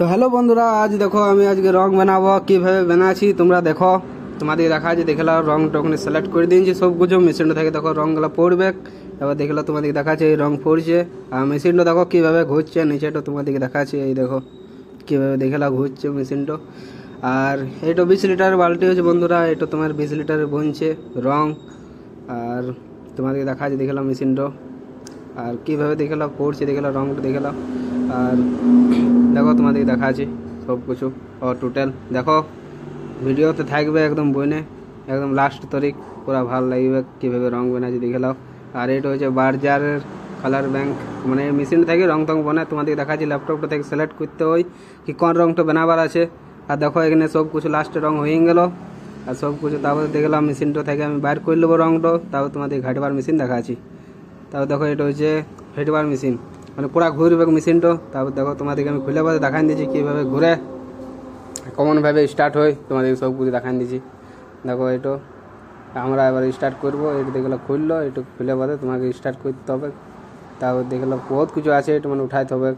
তো হ্যালো বন্ধুরা, আজ দেখো আমি আজকে রং বানাবো। কীভাবে বানাচ্ছি তোমরা দেখো, তোমাদের দেখা আছে। দেখলাম রং টখন সিলেক্ট করে দিয়েছি সব কিছু। মেশিনটা থেকে দেখো রঙগুলো পড়বে। এবার দেখলো তোমাদের দেখাচ্ছে এই রং পড়ছে। আর মেশিনটা দেখো কীভাবে ঘুরছে, নিচেটা তোমাদেরকে দেখাচ্ছে। এই দেখো কীভাবে দেখলা ঘুরছে মেশিনটা। আর এইটা 20 লিটারের বালতি হচ্ছে বন্ধুরা। এটা তোমার 20 লিটারের বনছে রং। আর তোমাদেরকে দেখাচ্ছে দেখলাম মেশিনটা। আর কীভাবে দেখলাম পড়ছে, দেখলাম রংটা দেখলাম। আর দেখো তোমাদেরকে দেখা আছে সব কিছু। ও টোটাল দেখো ভিডিওতে থাকবে একদম বইনে, একদম লাস্ট তারিখ পুরা ভালো লাগবে কীভাবে রং বানাচ্ছি দেখলাম। আর এটা হচ্ছে বার্জারের কালার ব্যাংক, মানে মেশিন থেকে রং টং বানায়। তোমাদেরকে দেখাচ্ছি ল্যাপটপটা থেকে সিলেক্ট করতে হয় কি কোন রংটা বানাবার আছে। আর দেখো এখানে সব কিছু লাস্টে রং হয়ে গেল। আর সব কিছু তারপরে দেখলাম মেশিনটা থেকে আমি বাইর করে নেবো রংটা। তারপর তোমাদের ঘাটবার মেশিন দেখাচ্ছি। তারপর দেখো এটা হচ্ছে ফেটবার মেশিন, মানে পুরা ঘুরবে মেশিনটা। তারপর দেখো তোমাদেরকে আমি খুলে বাদে দেখাই দিয়েছি কীভাবে ঘুরে, কেমনভাবে স্টার্ট হয় তোমাদেরকে সব কিছু দেখাই দিয়েছি। দেখো এটা আমরা এবার স্টার্ট করবো। এটা দেখলো খুললো, এটা খুলে বাদে তোমাকে স্টার্ট করতে হবে। তারপর দেখলো বহুত কিছু আছে, এটা মানে উঠাইতে হবে।